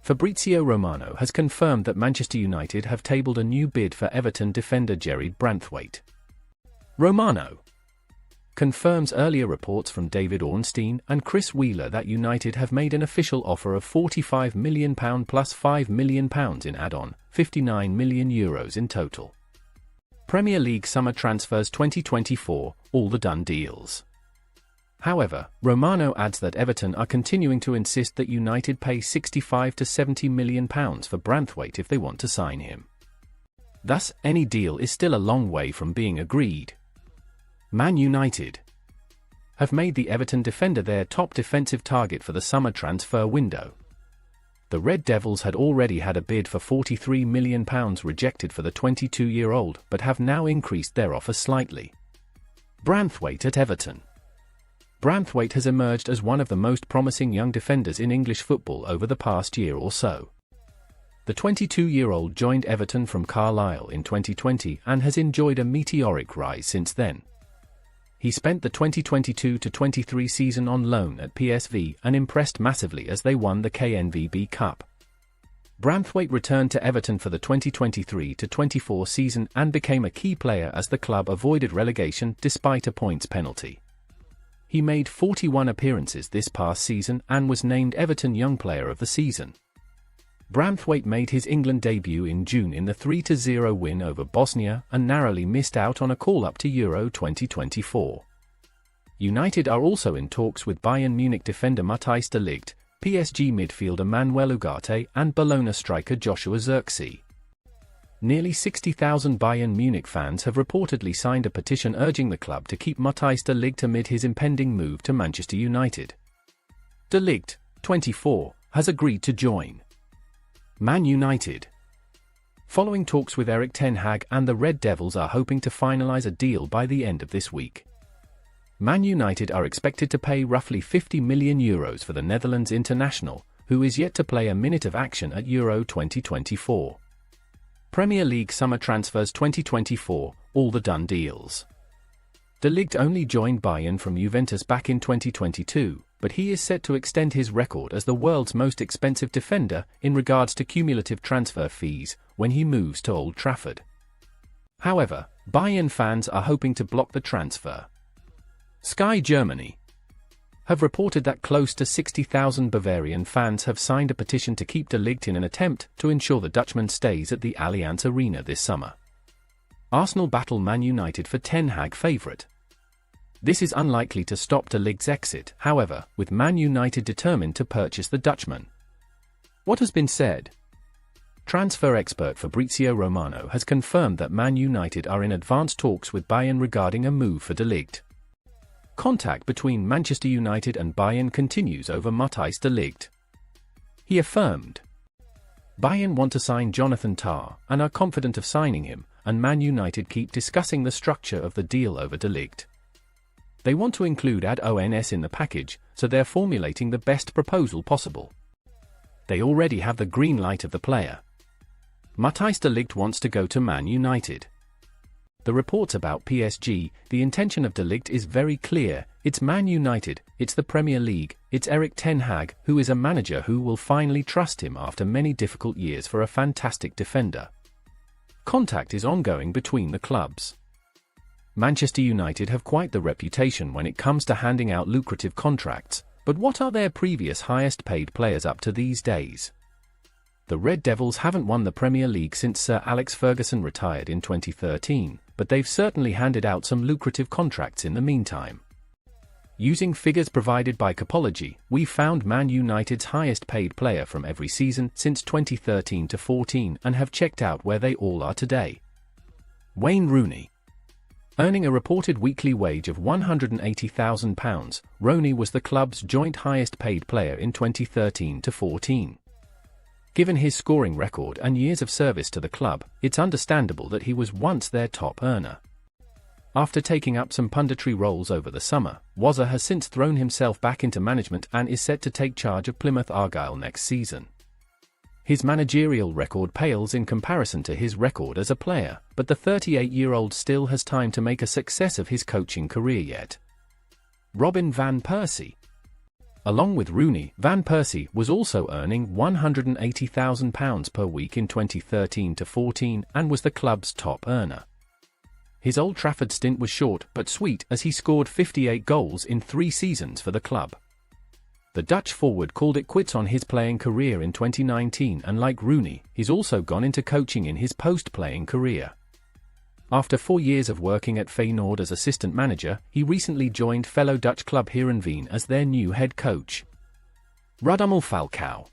Fabrizio Romano has confirmed that Manchester United have tabled a new bid for Everton defender Jarrad Branthwaite. Romano confirms earlier reports from David Ornstein and Chris Wheeler that United have made an official offer of £45 million plus £5 million in add-on, €59 million in total. Premier League Summer Transfers 2024, all the done deals. However, Romano adds that Everton are continuing to insist that United pay £65 to £70 million for Branthwaite if they want to sign him. Thus, any deal is still a long way from being agreed. Man United have made the Everton defender their top defensive target for the summer transfer window. The Red Devils had already had a bid for £43 million rejected for the 22-year-old, but have now increased their offer slightly. Branthwaite at Everton. Branthwaite has emerged as one of the most promising young defenders in English football over the past year or so. The 22-year-old joined Everton from Carlisle in 2020 and has enjoyed a meteoric rise since then. He spent the 2022-23 season on loan at PSV and impressed massively as they won the KNVB Cup. Branthwaite returned to Everton for the 2023-24 season and became a key player as the club avoided relegation despite a points penalty. He made 41 appearances this past season and was named Everton Young Player of the Season. Branthwaite made his England debut in June in the 3-0 win over Bosnia and narrowly missed out on a call-up to Euro 2024. United are also in talks with Bayern Munich defender Matthijs de Ligt, PSG midfielder Manuel Ugarte and Bologna striker Joshua Zirkzee. Nearly 60,000 Bayern Munich fans have reportedly signed a petition urging the club to keep Matthijs de Ligt amid his impending move to Manchester United. De Ligt, 24, has agreed to join Man United. Following talks with Erik ten Hag and the Red Devils are hoping to finalise a deal by the end of this week. Man United are expected to pay roughly €50 million for the Netherlands international, who is yet to play a minute of action at Euro 2024. Premier League Summer Transfers 2024, all the done deals. De Ligt only joined Bayern from Juventus back in 2022, but he is set to extend his record as the world's most expensive defender in regards to cumulative transfer fees when he moves to Old Trafford. However, Bayern fans are hoping to block the transfer. Sky Germany have reported that close to 60,000 Bavarian fans have signed a petition to keep de Ligt in an attempt to ensure the Dutchman stays at the Allianz Arena this summer. Arsenal battle Man United for Ten Hag favourite. This is unlikely to stop de Ligt's exit, however, with Man United determined to purchase the Dutchman. What has been said? Transfer expert Fabrizio Romano has confirmed that Man United are in advanced talks with Bayern regarding a move for de Ligt. Contact between Manchester United and Bayern continues over Matthijs de Ligt. He affirmed, Bayern want to sign Jonathan Tah and are confident of signing him, and Man United keep discussing the structure of the deal over de Ligt. They want to include add-ons in the package, so they're formulating the best proposal possible. They already have the green light of the player. Matthijs de Ligt wants to go to Man United. The reports about PSG, the intention of de Ligt is very clear: it's Man United, it's the Premier League, it's Erik ten Hag, who is a manager who will finally trust him after many difficult years for a fantastic defender. Contact is ongoing between the clubs. Manchester United have quite the reputation when it comes to handing out lucrative contracts, but what are their previous highest paid players up to these days? The Red Devils haven't won the Premier League since Sir Alex Ferguson retired in 2013, but they've certainly handed out some lucrative contracts in the meantime. Using figures provided by Capology, we found Man United's highest paid player from every season since 2013-14 and have checked out where they all are today. Wayne Rooney. Earning a reported weekly wage of £180,000, Rooney was the club's joint highest paid player in 2013-14. Given his scoring record and years of service to the club, it's understandable that he was once their top earner. After taking up some punditry roles over the summer, Wazza has since thrown himself back into management and is set to take charge of Plymouth Argyle next season. His managerial record pales in comparison to his record as a player, but the 38-year-old still has time to make a success of his coaching career yet. Robin van Persie. Along with Rooney, Van Persie was also earning £180,000 per week in 2013-14 and was the club's top earner. His Old Trafford stint was short but sweet as he scored 58 goals in 3 seasons for the club. The Dutch forward called it quits on his playing career in 2019 and like Rooney, he's also gone into coaching in his post-playing career. After 4 years of working at Feyenoord as assistant manager, he recently joined fellow Dutch club Heerenveen as their new head coach. Radamel Falcao.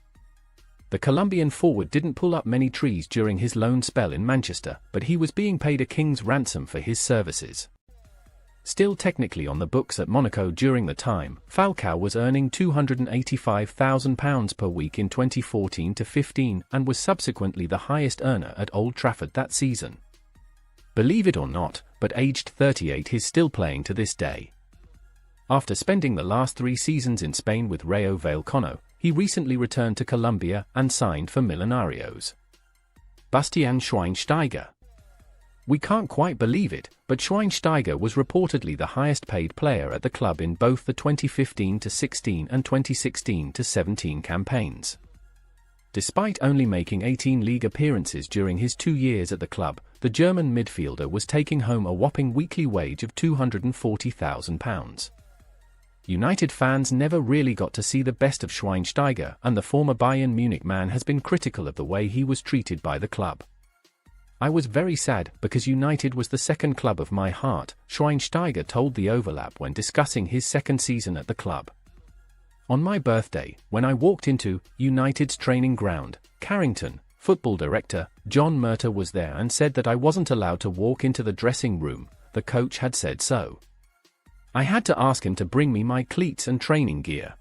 The Colombian forward didn't pull up many trees during his loan spell in Manchester, but he was being paid a king's ransom for his services. Still technically on the books at Monaco during the time, Falcao was earning £285,000 per week in 2014-15 and was subsequently the highest earner at Old Trafford that season. Believe it or not, but aged 38 he's still playing to this day. After spending the last 3 seasons in Spain with Rayo Vallecano, he recently returned to Colombia and signed for Millonarios. Bastian Schweinsteiger. We can't quite believe it, but Schweinsteiger was reportedly the highest paid player at the club in both the 2015-16 and 2016-17 campaigns. Despite only making 18 league appearances during his 2 years at the club, the German midfielder was taking home a whopping weekly wage of £240,000. United fans never really got to see the best of Schweinsteiger, and the former Bayern Munich man has been critical of the way he was treated by the club. I was very sad because United was the second club of my heart, Schweinsteiger told The Overlap when discussing his second season at the club. On my birthday, when I walked into United's training ground, Carrington, football director, John Murtagh was there and said that I wasn't allowed to walk into the dressing room, the coach had said so. I had to ask him to bring me my cleats and training gear.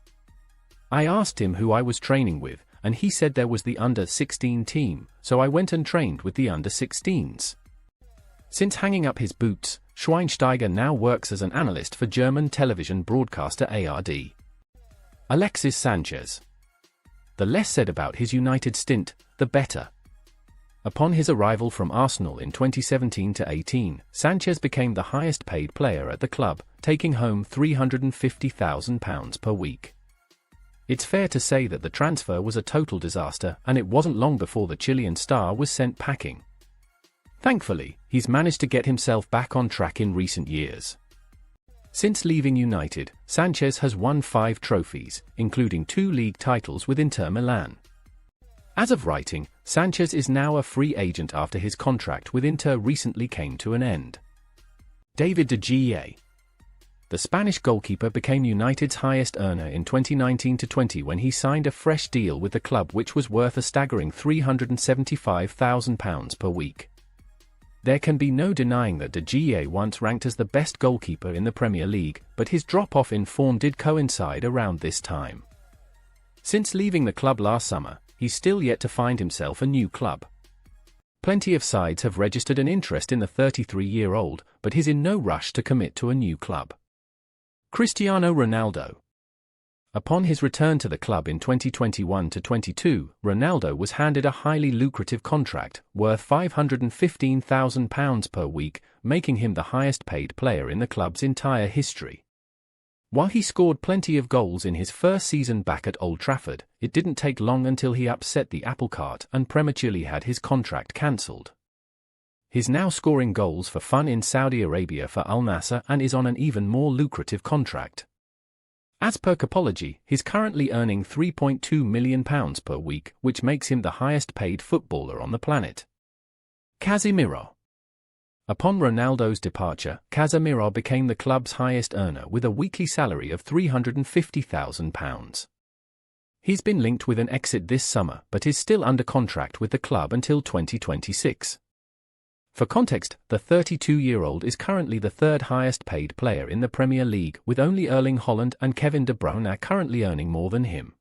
I asked him who I was training with, and he said there was the under-16 team, so I went and trained with the under-16s. Since hanging up his boots, Schweinsteiger now works as an analyst for German television broadcaster ARD. Alexis Sanchez. The less said about his United stint, the better. Upon his arrival from Arsenal in 2017-18, Sanchez became the highest paid player at the club, taking home £350,000 per week. It's fair to say that the transfer was a total disaster, and it wasn't long before the Chilean star was sent packing. Thankfully, he's managed to get himself back on track in recent years. Since leaving United, Sanchez has won 5 trophies, including 2 league titles with Inter Milan. As of writing, Sanchez is now a free agent after his contract with Inter recently came to an end. David de Gea. The Spanish goalkeeper became United's highest earner in 2019-20 when he signed a fresh deal with the club which was worth a staggering £375,000 per week. There can be no denying that de Gea once ranked as the best goalkeeper in the Premier League, but his drop-off in form did coincide around this time. Since leaving the club last summer, he's still yet to find himself a new club. Plenty of sides have registered an interest in the 33-year-old, but he's in no rush to commit to a new club. Cristiano Ronaldo. Upon his return to the club in 2021-22, Ronaldo was handed a highly lucrative contract, worth £515,000 per week, making him the highest paid player in the club's entire history. While he scored plenty of goals in his first season back at Old Trafford, it didn't take long until he upset the apple cart and prematurely had his contract cancelled. He's now scoring goals for fun in Saudi Arabia for Al Nassr and is on an even more lucrative contract. As per Capology, he's currently earning £3.2 million per week, which makes him the highest paid footballer on the planet. Casemiro. Upon Ronaldo's departure, Casemiro became the club's highest earner with a weekly salary of £350,000. He's been linked with an exit this summer but is still under contract with the club until 2026. For context, the 32-year-old is currently the 3rd highest paid player in the Premier League, with only Erling Haaland and Kevin De Bruyne currently earning more than him.